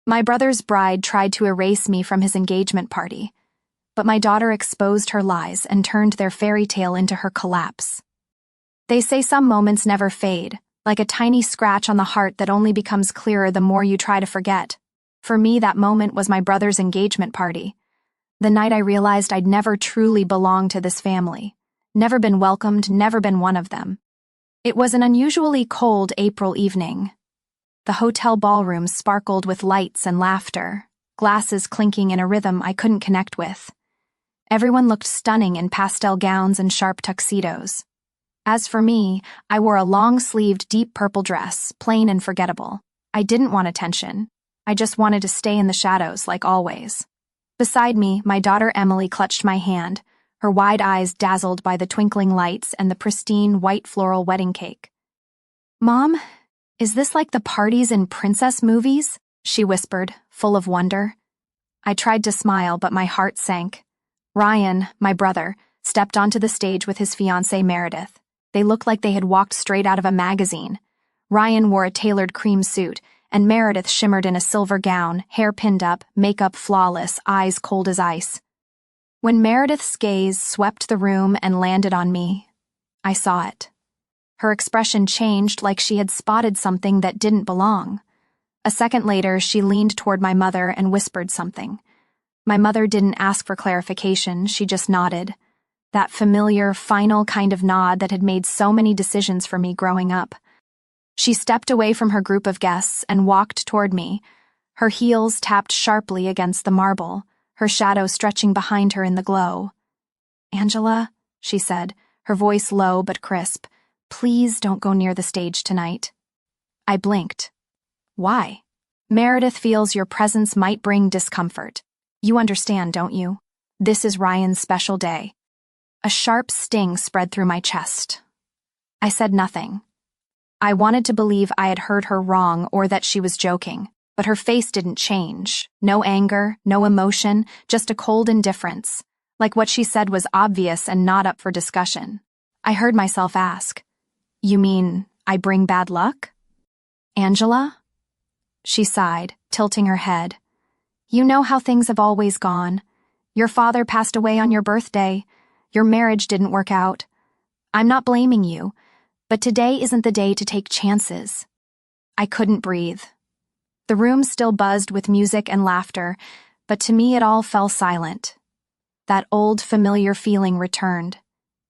My brother's bride tried to erase me from his engagement party, but my daughter exposed her lies and turned their fairy tale into her collapse. They say some moments never fade, like a tiny scratch on the heart that only becomes clearer the more you try to forget. For me, that moment was my brother's engagement party. The night I realized I'd never truly belonged to this family. Never been welcomed, never been one of them. It was an unusually cold April evening. The hotel ballroom sparkled with lights and laughter, glasses clinking in a rhythm I couldn't connect with. Everyone looked stunning in pastel gowns and sharp tuxedos. As for me, I wore a long-sleeved deep purple dress, plain and forgettable. I didn't want attention. I just wanted to stay in the shadows, like always. Beside me, my daughter Emily clutched my hand, her wide eyes dazzled by the twinkling lights and the pristine white floral wedding cake. "Mom, is this like the parties in princess movies?" she whispered, full of wonder. I tried to smile, but my heart sank. Ryan, my brother, stepped onto the stage with his fiancée Meredith. They looked like they had walked straight out of a magazine. Ryan wore a tailored cream suit, and Meredith shimmered in a silver gown, hair pinned up, makeup flawless, eyes cold as ice. When Meredith's gaze swept the room and landed on me, I saw it. Her expression changed like she had spotted something that didn't belong. A second later, she leaned toward my mother and whispered something. My mother didn't ask for clarification, she just nodded. That familiar, final kind of nod that had made so many decisions for me growing up. She stepped away from her group of guests and walked toward me. Her heels tapped sharply against the marble, her shadow stretching behind her in the glow. "Angela," she said, her voice low but crisp, "please don't go near the stage tonight." I blinked. "Why?" "Meredith feels your presence might bring discomfort. You understand, don't you? This is Ryan's special day." A sharp sting spread through my chest. I said nothing. I wanted to believe I had heard her wrong or that she was joking, but her face didn't change. No anger, no emotion, just a cold indifference, like what she said was obvious and not up for discussion. I heard myself ask, "You mean I bring bad luck?" "Angela?" She sighed, tilting her head. "You know how things have always gone. Your father passed away on your birthday. Your marriage didn't work out. I'm not blaming you, but today isn't the day to take chances." I couldn't breathe. The room still buzzed with music and laughter, but to me it all fell silent. That old familiar feeling returned,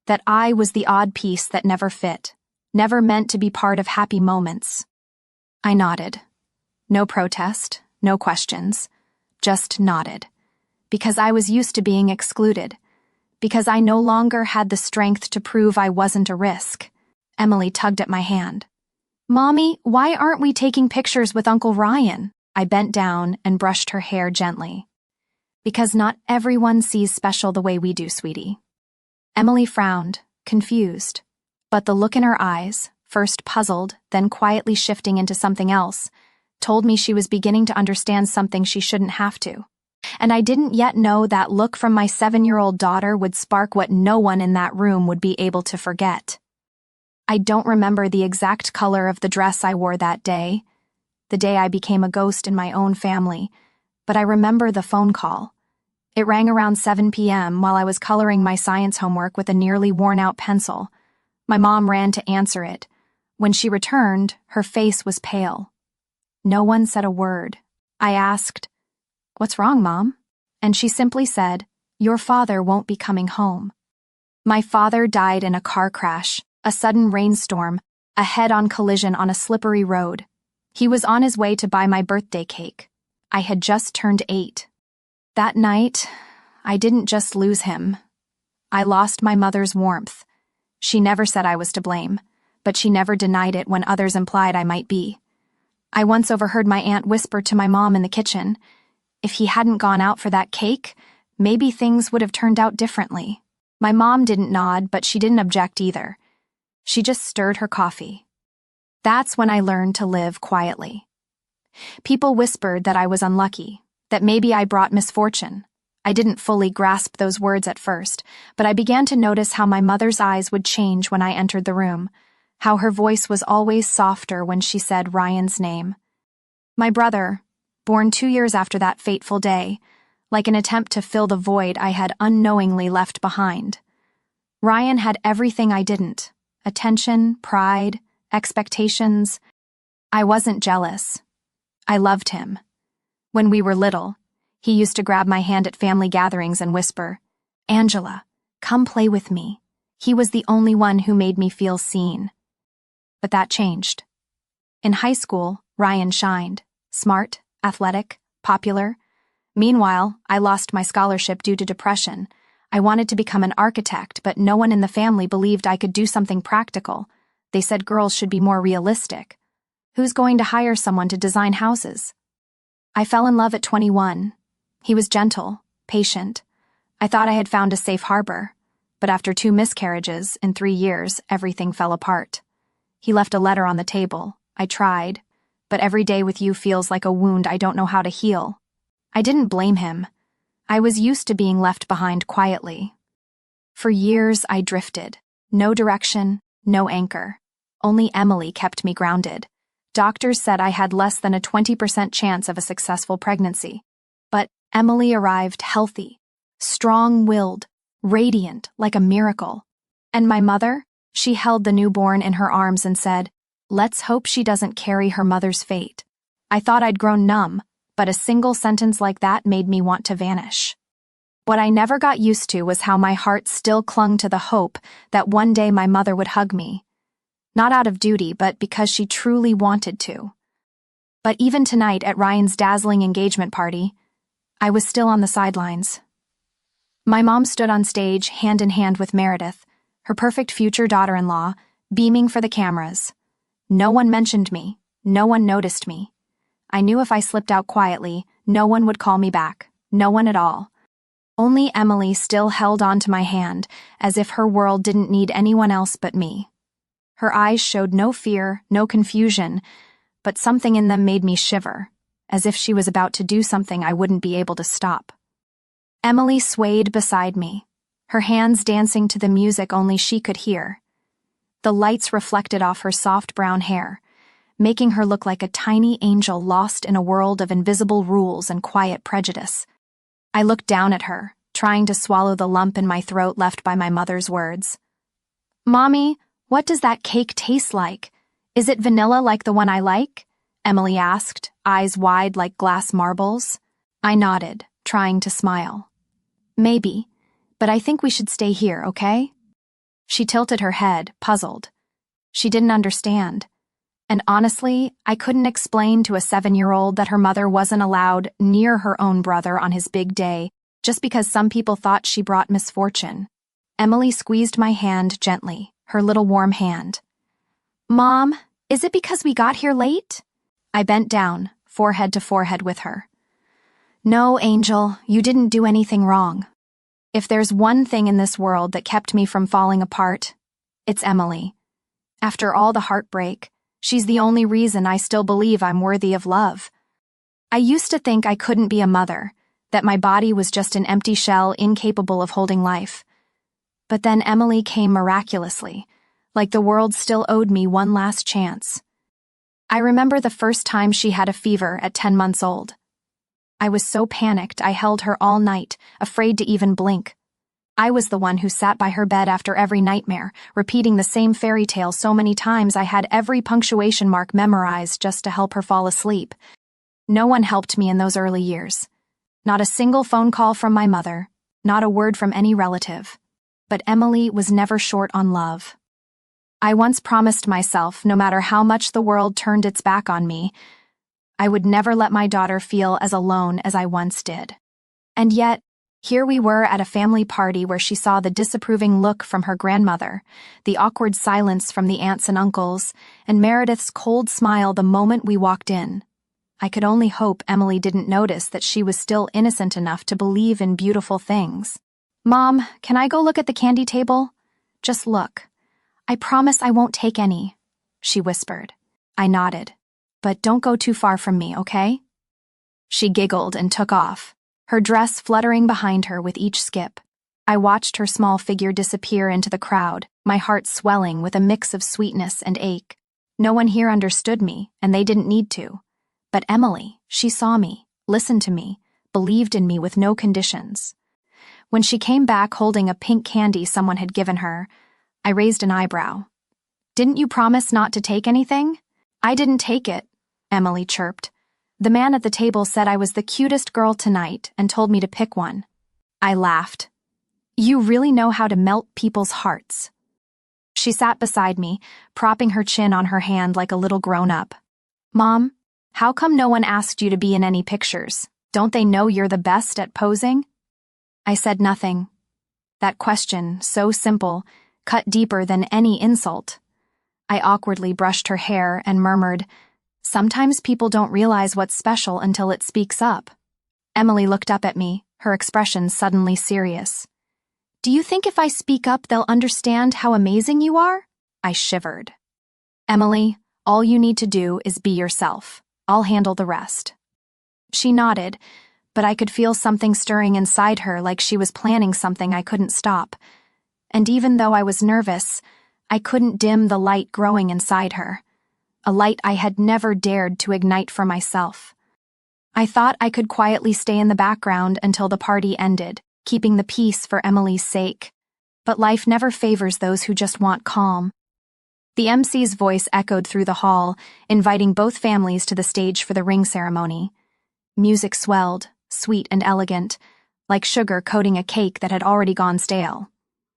that I was the odd piece that never fit, never meant to be part of happy moments. I nodded. No protest, no questions, just nodded, because I was used to being excluded. Because I no longer had the strength to prove I wasn't a risk. Emily tugged at my hand. "Mommy, why aren't we taking pictures with Uncle Ryan?" I bent down and brushed her hair gently. "Because not everyone sees special the way we do, sweetie." Emily frowned, confused, but the look in her eyes, first puzzled, then quietly shifting into something else, told me she was beginning to understand something she shouldn't have to. And I didn't yet know that look from my 7-year-old daughter would spark what no one in that room would be able to forget. I don't remember the exact color of the dress I wore that day, the day I became a ghost in my own family, but I remember the phone call. It rang around 7 p.m. while I was coloring my science homework with a nearly worn-out pencil. My mom ran to answer it. When she returned, her face was pale. No one said a word. I asked, "What's wrong, Mom?" And she simply said, "Your father won't be coming home." My father died in a car crash, a sudden rainstorm, a head-on collision on a slippery road. He was on his way to buy my birthday cake. I had just turned 8. That night, I didn't just lose him. I lost my mother's warmth. She never said I was to blame, but she never denied it when others implied I might be. I once overheard my aunt whisper to my mom in the kitchen, "If he hadn't gone out for that cake, maybe things would have turned out differently." My mom didn't nod, but she didn't object either. She just stirred her coffee. That's when I learned to live quietly. People whispered that I was unlucky, that maybe I brought misfortune. I didn't fully grasp those words at first, but I began to notice how my mother's eyes would change when I entered the room, how her voice was always softer when she said Ryan's name. My brother, born 2 years after that fateful day, like an attempt to fill the void I had unknowingly left behind. Ryan had everything I didn't: attention, pride, expectations. I wasn't jealous. I loved him. When we were little, he used to grab my hand at family gatherings and whisper, "Angela, come play with me." He was the only one who made me feel seen. But that changed. In high school, Ryan shined. Smart, athletic, popular. Meanwhile, I lost my scholarship due to depression. I wanted to become an architect, but no one in the family believed I could do something practical. They said girls should be more realistic. Who's going to hire someone to design houses? I fell in love at 21. He was gentle, patient. I thought I had found a safe harbor. But after 2 miscarriages in 3 years, everything fell apart. He left a letter on the table. I tried, but every day with you feels like a wound I don't know how to heal. I didn't blame him. I was used to being left behind quietly. For years, I drifted. No direction, no anchor. Only Emily kept me grounded. Doctors said I had less than a 20% chance of a successful pregnancy. But Emily arrived healthy, strong-willed, radiant like a miracle. And my mother? She held the newborn in her arms and said, "Let's hope she doesn't carry her mother's fate." I thought I'd grown numb, but a single sentence like that made me want to vanish. What I never got used to was how my heart still clung to the hope that one day my mother would hug me. Not out of duty, but because she truly wanted to. But even tonight at Ryan's dazzling engagement party, I was still on the sidelines. My mom stood on stage hand in hand with Meredith, her perfect future daughter-in-law, beaming for the cameras. No one mentioned me. No one noticed me. I knew if I slipped out quietly, no one would call me back. No one at all. Only Emily still held on to my hand, as if her world didn't need anyone else but me. Her eyes showed no fear, no confusion, but something in them made me shiver, as if she was about to do something I wouldn't be able to stop. Emily swayed beside me, her hands dancing to the music only she could hear. The lights reflected off her soft brown hair, making her look like a tiny angel lost in a world of invisible rules and quiet prejudice. I looked down at her, trying to swallow the lump in my throat left by my mother's words. "Mommy, what does that cake taste like? Is it vanilla like the one I like?" Emily asked, eyes wide like glass marbles. I nodded, trying to smile. "Maybe, but I think we should stay here, okay?" She tilted her head, puzzled. She didn't understand. And honestly, I couldn't explain to a 7-year-old that her mother wasn't allowed near her own brother on his big day just because some people thought she brought misfortune. Emily squeezed my hand gently, her little warm hand. "Mom, is it because we got here late?" I bent down, forehead to forehead with her. "No, Angel, you didn't do anything wrong. If there's one thing in this world that kept me from falling apart, it's Emily. After all the heartbreak, she's the only reason I still believe I'm worthy of love. I used to think I couldn't be a mother, that my body was just an empty shell incapable of holding life. But then Emily came miraculously, like the world still owed me one last chance. I remember the first time she had a fever at 10 months old. I was so panicked I held her all night, afraid to even blink. I was the one who sat by her bed after every nightmare, repeating the same fairy tale so many times I had every punctuation mark memorized just to help her fall asleep. No one helped me in those early years. Not a single phone call from my mother, not a word from any relative. But Emily was never short on love. I once promised myself, no matter how much the world turned its back on me, I would never let my daughter feel as alone as I once did. And yet, here we were at a family party where she saw the disapproving look from her grandmother, the awkward silence from the aunts and uncles, and Meredith's cold smile the moment we walked in. I could only hope Emily didn't notice that she was still innocent enough to believe in beautiful things. "Mom, can I go look at the candy table?" "Just look. I promise I won't take any," she whispered. I nodded. "But don't go too far from me, okay?" She giggled and took off, her dress fluttering behind her with each skip. I watched her small figure disappear into the crowd, my heart swelling with a mix of sweetness and ache. No one here understood me, and they didn't need to. But Emily, she saw me, listened to me, believed in me with no conditions. When she came back holding a pink candy someone had given her, I raised an eyebrow. "Didn't you promise not to take anything?" "I didn't take it," Emily chirped. "The man at the table said I was the cutest girl tonight and told me to pick one." I laughed. "You really know how to melt people's hearts." She sat beside me, propping her chin on her hand like a little grown-up. "Mom, how come no one asked you to be in any pictures? Don't they know you're the best at posing?" I said nothing. That question, so simple, cut deeper than any insult. I awkwardly brushed her hair and murmured, "Sometimes people don't realize what's special until it speaks up." Emily looked up at me, her expression suddenly serious. "Do you think if I speak up they'll understand how amazing you are?" I shivered. "Emily, all you need to do is be yourself. I'll handle the rest." She nodded, but I could feel something stirring inside her like she was planning something I couldn't stop. And even though I was nervous, I couldn't dim the light growing inside her, a light I had never dared to ignite for myself. I thought I could quietly stay in the background until the party ended, keeping the peace for Emily's sake. But life never favors those who just want calm. The MC's voice echoed through the hall, inviting both families to the stage for the ring ceremony. Music swelled, sweet and elegant, like sugar coating a cake that had already gone stale.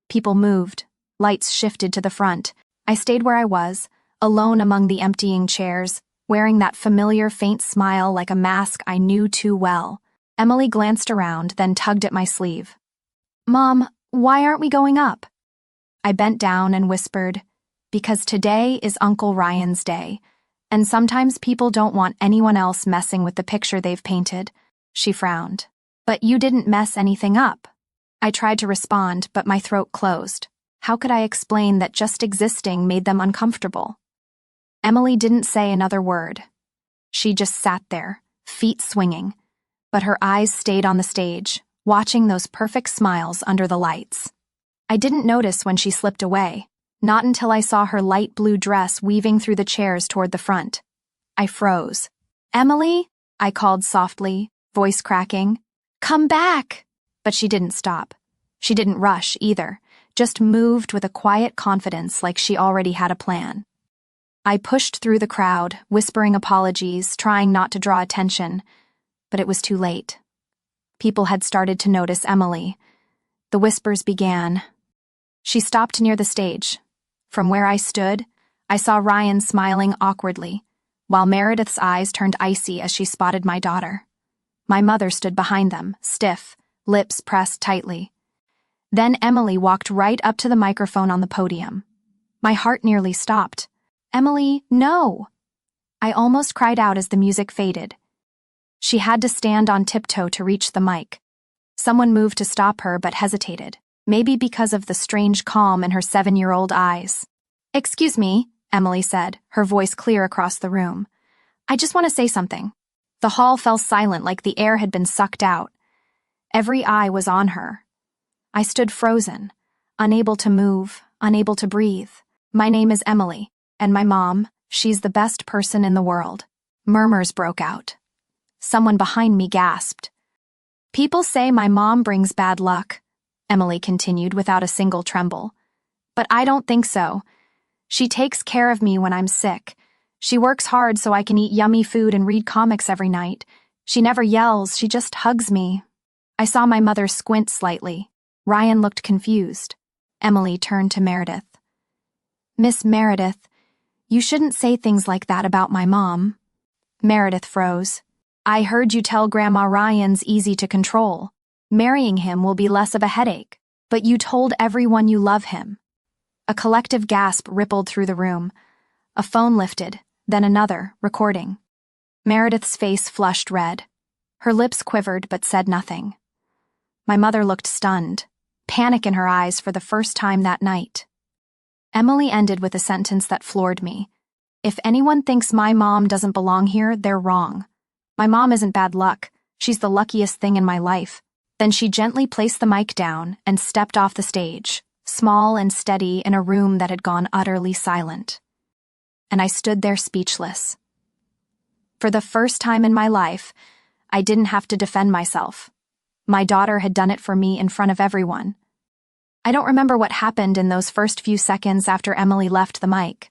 People moved. Lights shifted to the front. I stayed where I was, alone among the emptying chairs, wearing that familiar faint smile like a mask I knew too well. Emily glanced around, then tugged at my sleeve. "Mom, why aren't we going up?" I bent down and whispered, "Because today is Uncle Ryan's day, and sometimes people don't want anyone else messing with the picture they've painted." She frowned. "But you didn't mess anything up." I tried to respond, but my throat closed. How could I explain that just existing made them uncomfortable? Emily didn't say another word. She just sat there, feet swinging, but her eyes stayed on the stage, watching those perfect smiles under the lights. I didn't notice when she slipped away, not until I saw her light blue dress weaving through the chairs toward the front. I froze. "Emily?" I called softly, voice cracking. "Come back!" But she didn't stop. She didn't rush either, just moved with a quiet confidence like she already had a plan. I pushed through the crowd, whispering apologies, trying not to draw attention, but it was too late. People had started to notice Emily. The whispers began. She stopped near the stage. From where I stood, I saw Ryan smiling awkwardly, while Meredith's eyes turned icy as she spotted my daughter. My mother stood behind them, stiff, lips pressed tightly. Then Emily walked right up to the microphone on the podium. My heart nearly stopped. "Emily, no!" I almost cried out as the music faded. She had to stand on tiptoe to reach the mic. Someone moved to stop her but hesitated, maybe because of the strange calm in her 7-year-old eyes. "Excuse me," Emily said, her voice clear across the room. "I just want to say something." The hall fell silent like the air had been sucked out. Every eye was on her. I stood frozen, unable to move, unable to breathe. "My name is Emily, and my mom, she's the best person in the world." Murmurs broke out. Someone behind me gasped. "People say my mom brings bad luck," Emily continued without a single tremble. "But I don't think so. She takes care of me when I'm sick. She works hard so I can eat yummy food and read comics every night. She never yells, she just hugs me." I saw my mother squint slightly. Ryan looked confused. Emily turned to Meredith. "Miss Meredith, you shouldn't say things like that about my mom." Meredith froze. "I heard you tell Grandma Ryan's easy to control. Marrying him will be less of a headache, but you told everyone you love him." A collective gasp rippled through the room. A phone lifted, then another, recording. Meredith's face flushed red. Her lips quivered but said nothing. My mother looked stunned, panic in her eyes for the first time that night. Emily ended with a sentence that floored me. "If anyone thinks my mom doesn't belong here, they're wrong. My mom isn't bad luck. She's the luckiest thing in my life." Then she gently placed the mic down and stepped off the stage, small and steady in a room that had gone utterly silent. And I stood there speechless. For the first time in my life, I didn't have to defend myself. My daughter had done it for me in front of everyone. I don't remember what happened in those first few seconds after Emily left the mic.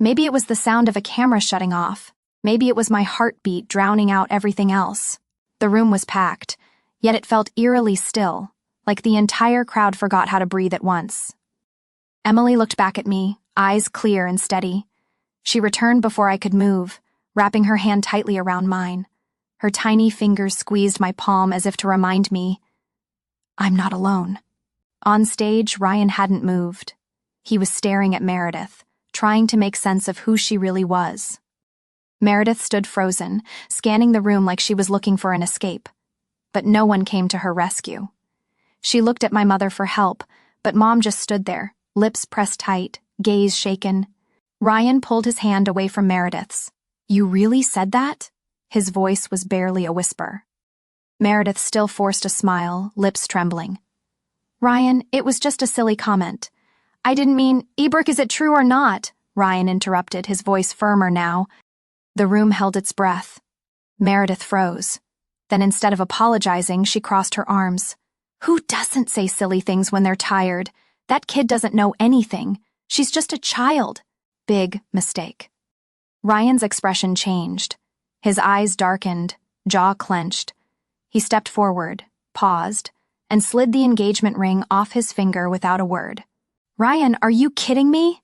Maybe it was the sound of a camera shutting off. Maybe it was my heartbeat drowning out everything else. The room was packed, yet it felt eerily still, like the entire crowd forgot how to breathe at once. Emily looked back at me, eyes clear and steady. She returned before I could move, wrapping her hand tightly around mine. Her tiny fingers squeezed my palm as if to remind me, I'm not alone. On stage, Ryan hadn't moved. He was staring at Meredith, trying to make sense of who she really was. Meredith stood frozen, scanning the room like she was looking for an escape. But no one came to her rescue. She looked at my mother for help, but Mom just stood there, lips pressed tight, gaze shaken. Ryan pulled his hand away from Meredith's. You really said that? His voice was barely a whisper. Meredith still forced a smile, lips trembling. Ryan, it was just a silly comment. I didn't mean, Ebrick, is it true or not? Ryan interrupted, his voice firmer now. The room held its breath. Meredith froze. Then instead of apologizing, she crossed her arms. Who doesn't say silly things when they're tired? That kid doesn't know anything. She's just a child. Big mistake. Ryan's expression changed. His eyes darkened, jaw clenched. He stepped forward, paused, and slid the engagement ring off his finger without a word. Ryan, are you kidding me?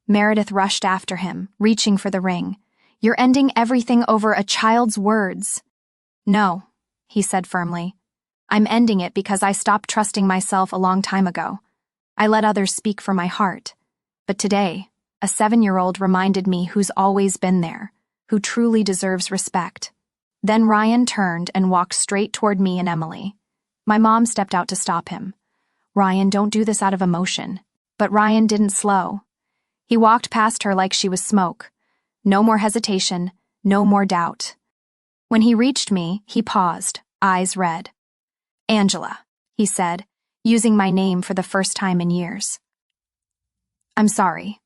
Meredith rushed after him, reaching for the ring. You're ending everything over a child's words. No, he said firmly. I'm ending it because I stopped trusting myself a long time ago. I let others speak for my heart. But today, a 7-year-old reminded me who's always been there, who truly deserves respect. Then Ryan turned and walked straight toward me and Emily. My mom stepped out to stop him. Ryan, don't do this out of emotion. But Ryan didn't slow. He walked past her like she was smoke. No more hesitation, no more doubt. When he reached me, he paused, eyes red. Angela, he said, using my name for the first time in years. I'm sorry.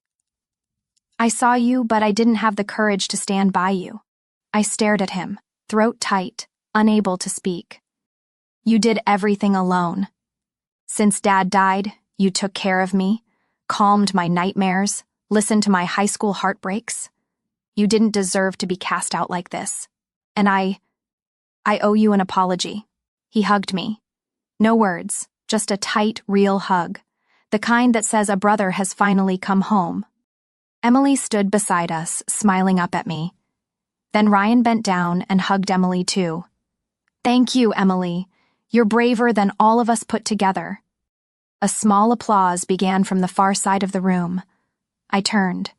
I saw you, but I didn't have the courage to stand by you. I stared at him, throat tight, unable to speak. You did everything alone. Since Dad died, you took care of me, calmed my nightmares, listened to my high school heartbreaks. You didn't deserve to be cast out like this. And I owe you an apology. He hugged me. No words, just a tight, real hug. The kind that says a brother has finally come home. Emily stood beside us, smiling up at me. Then Ryan bent down and hugged Emily too. Thank you, Emily. You're braver than all of us put together. A small applause began from the far side of the room. I turned.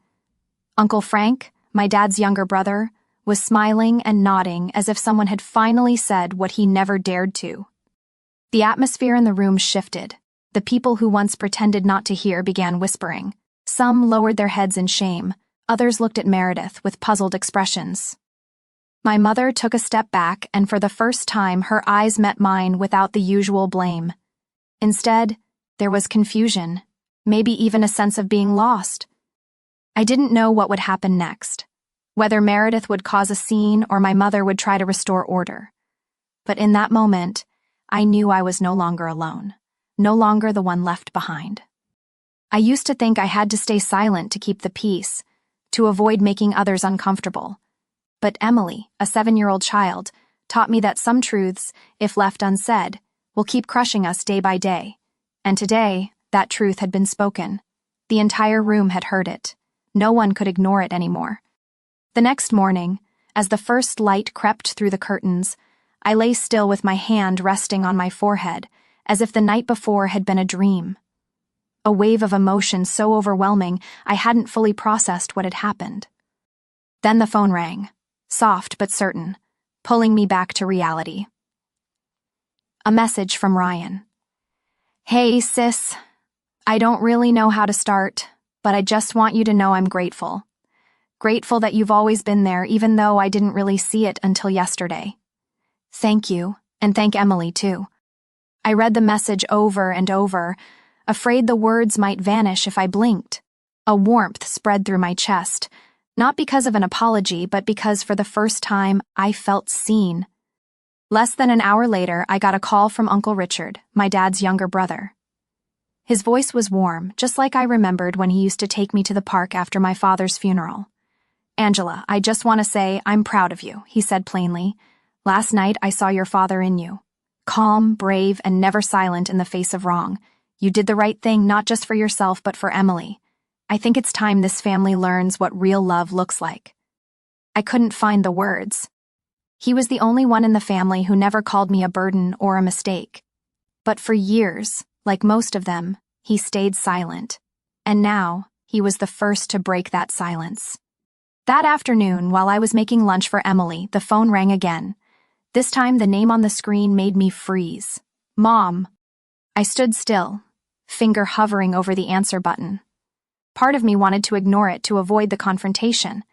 Uncle Frank, my dad's younger brother, was smiling and nodding as if someone had finally said what he never dared to. The atmosphere in the room shifted. The people who once pretended not to hear began whispering. Some lowered their heads in shame. Others looked at Meredith with puzzled expressions. My mother took a step back, and for the first time her eyes met mine without the usual blame. Instead, there was confusion, maybe even a sense of being lost. I didn't know what would happen next, whether Meredith would cause a scene or my mother would try to restore order. But in that moment, I knew I was no longer alone, no longer the one left behind. I used to think I had to stay silent to keep the peace, to avoid making others uncomfortable. But Emily, a 7-year-old child, taught me that some truths, if left unsaid, will keep crushing us day by day. And today, that truth had been spoken. The entire room had heard it. No one could ignore it anymore. The next morning, as the first light crept through the curtains, I lay still with my hand resting on my forehead, as if the night before had been a dream. A wave of emotion so overwhelming I hadn't fully processed what had happened. Then the phone rang, soft but certain, pulling me back to reality. A message from Ryan. Hey, sis. I don't really know how to start, but I just want you to know I'm grateful. Grateful that you've always been there, even though I didn't really see it until yesterday. Thank you, and thank Emily, too. I read the message over and over, afraid the words might vanish if I blinked. A warmth spread through my chest, Not because of an apology, but because for the first time, I felt seen. Less than an hour later, I got a call from Uncle Richard, my dad's younger brother. His voice was warm, just like I remembered when he used to take me to the park after my father's funeral. "Angela, I just want to say I'm proud of you," he said plainly. "Last night I saw your father in you. Calm, brave, and never silent in the face of wrong. You did the right thing not just for yourself but for Emily. I think it's time this family learns what real love looks like." I couldn't find the words. He was the only one in the family who never called me a burden or a mistake. But for years, like most of them, he stayed silent. And now, he was the first to break that silence. That afternoon, while I was making lunch for Emily, the phone rang again. This time, the name on the screen made me freeze. "Mom." I stood still, finger hovering over the answer button. Part of me wanted to ignore it to avoid the confrontation.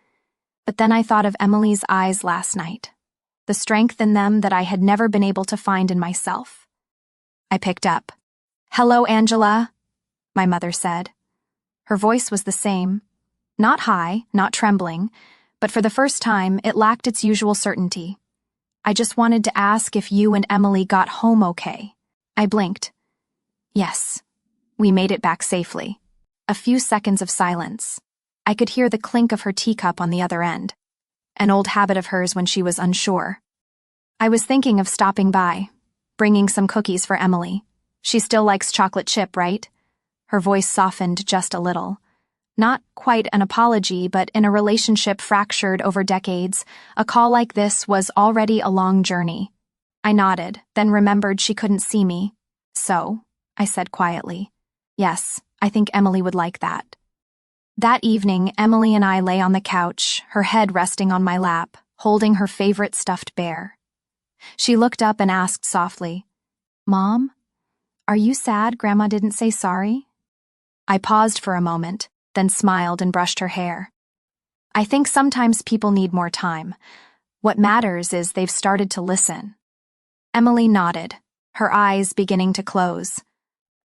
But then I thought of Emily's eyes last night, the strength in them that I had never been able to find in myself. I picked up. "Hello, Angela," my mother said. Her voice was the same. Not high, not trembling, but for the first time, it lacked its usual certainty. "I just wanted to ask if you and Emily got home okay." I blinked. "Yes, we made it back safely." A few seconds of silence. I could hear the clink of her teacup on the other end, an old habit of hers when she was unsure. I was thinking of stopping by, bringing some cookies for Emily. She still likes chocolate chip, right? Her voice softened just a little. Not quite an apology, but in a relationship fractured over decades, a call like this was already a long journey. I nodded, then remembered she couldn't see me. "So," I said quietly, "yes, I think Emily would like that." That evening, Emily and I lay on the couch, her head resting on my lap, holding her favorite stuffed bear. She looked up and asked softly, "Mom, are you sad Grandma didn't say sorry?" I paused for a moment, then smiled and brushed her hair. "I think sometimes people need more time. What matters is they've started to listen." Emily nodded, her eyes beginning to close.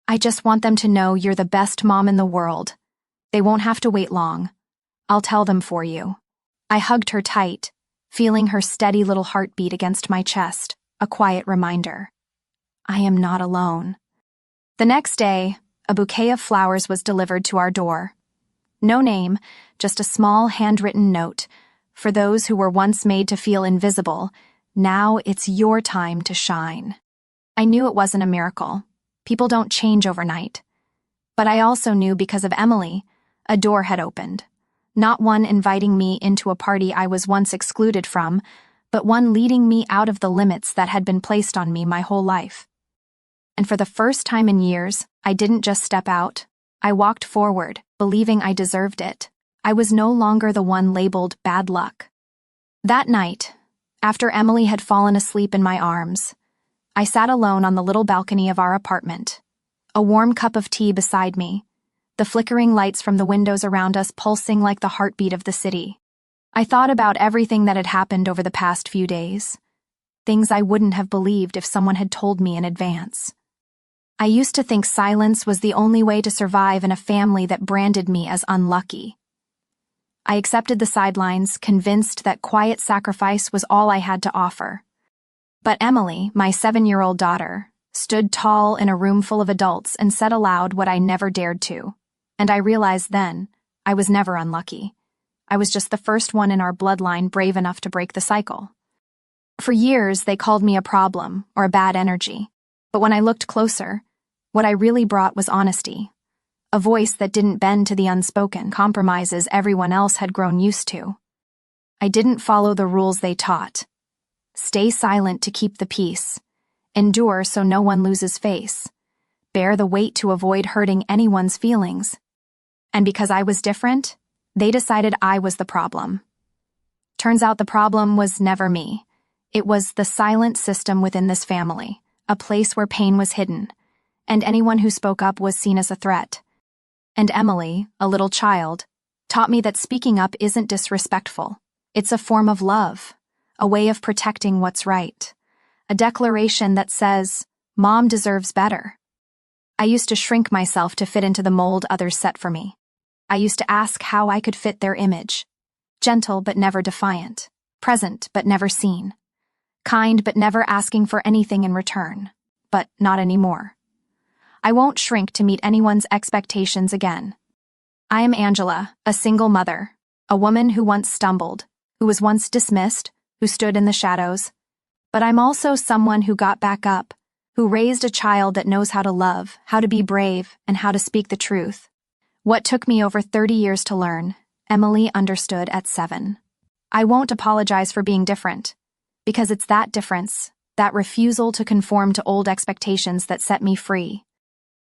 "I just want them to know you're the best mom in the world. They won't have to wait long. I'll tell them for you." I hugged her tight, feeling her steady little heartbeat against my chest, a quiet reminder. I am not alone. The next day, a bouquet of flowers was delivered to our door. No name, just a small handwritten note. "For those who were once made to feel invisible, now it's your time to shine." I knew it wasn't a miracle. People don't change overnight. But I also knew because of Emily, a door had opened. Not one inviting me into a party I was once excluded from, but one leading me out of the limits that had been placed on me my whole life. And for the first time in years, I didn't just step out. I walked forward, believing I deserved it. I was no longer the one labeled bad luck. That night, after Emily had fallen asleep in my arms, I sat alone on the little balcony of our apartment, a warm cup of tea beside me, the flickering lights from the windows around us pulsing like the heartbeat of the city. I thought about everything that had happened over the past few days, things I wouldn't have believed if someone had told me in advance. I used to think silence was the only way to survive in a family that branded me as unlucky. I accepted the sidelines, convinced that quiet sacrifice was all I had to offer. But Emily, my 7-year-old daughter, stood tall in a room full of adults and said aloud what I never dared to. And I realized then, I was never unlucky. I was just the first one in our bloodline brave enough to break the cycle. For years, they called me a problem or a bad energy. But when I looked closer, what I really brought was honesty. A voice that didn't bend to the unspoken compromises everyone else had grown used to. I didn't follow the rules they taught. Stay silent to keep the peace. Endure so no one loses face. Bear the weight to avoid hurting anyone's feelings. And because I was different, they decided I was the problem. Turns out the problem was never me. It was the silent system within this family, a place where pain was hidden, and anyone who spoke up was seen as a threat. And Emily, a little child, taught me that speaking up isn't disrespectful. It's a form of love, a way of protecting what's right, a declaration that says, Mom deserves better. I used to shrink myself to fit into the mold others set for me. I used to ask how I could fit their image. gentle but never defiant, present but never seen, kind but never asking for anything in return. But not anymore. I won't shrink to meet anyone's expectations again. I am Angela, a single mother, a woman who once stumbled, who was once dismissed, who stood in the shadows. But I'm also someone who got back up, who raised a child that knows how to love, how to be brave, and how to speak the truth. What took me over 30 years to learn, Emily understood at 7. I won't apologize for being different, because it's that difference, that refusal to conform to old expectations that set me free.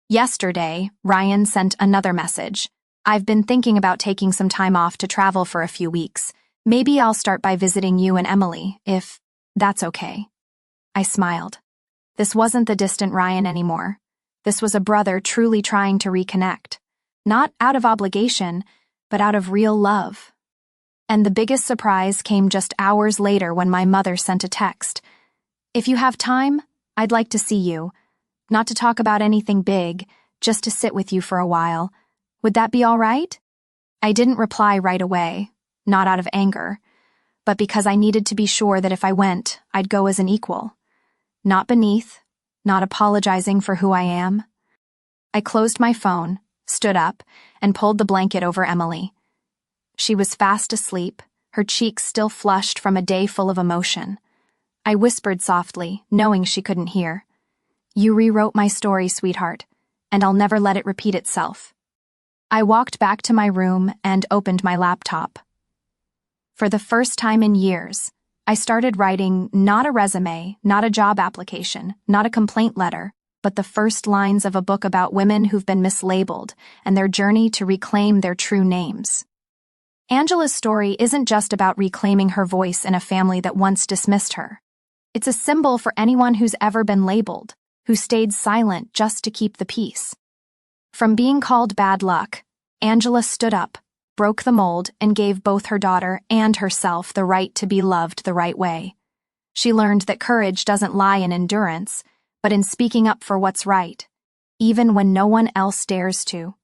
Yesterday, Ryan sent another message. I've been thinking about taking some time off to travel for a few weeks. Maybe I'll start by visiting you and Emily, if that's okay. I smiled. This wasn't the distant Ryan anymore. This was a brother truly trying to reconnect. Not out of obligation, but out of real love. And the biggest surprise came just hours later when my mother sent a text. If you have time, I'd like to see you. Not to talk about anything big, just to sit with you for a while. Would that be all right? I didn't reply right away, not out of anger, but because I needed to be sure that if I went, I'd go as an equal. Not beneath, not apologizing for who I am. I closed my phone, stood up, and pulled the blanket over Emily. She was fast asleep, her cheeks still flushed from a day full of emotion. I whispered softly, knowing she couldn't hear. You rewrote my story, sweetheart, and I'll never let it repeat itself. I walked back to my room and opened my laptop. For the first time in years, I started writing not a resume, not a job application, not a complaint letter, but the first lines of a book about women who've been mislabeled and their journey to reclaim their true names. Angela's story isn't just about reclaiming her voice in a family that once dismissed her. It's a symbol for anyone who's ever been labeled, who stayed silent just to keep the peace. From being called bad luck, Angela stood up, broke the mold, and gave both her daughter and herself the right to be loved the right way. She learned that courage doesn't lie in endurance, but in speaking up for what's right, even when no one else dares to.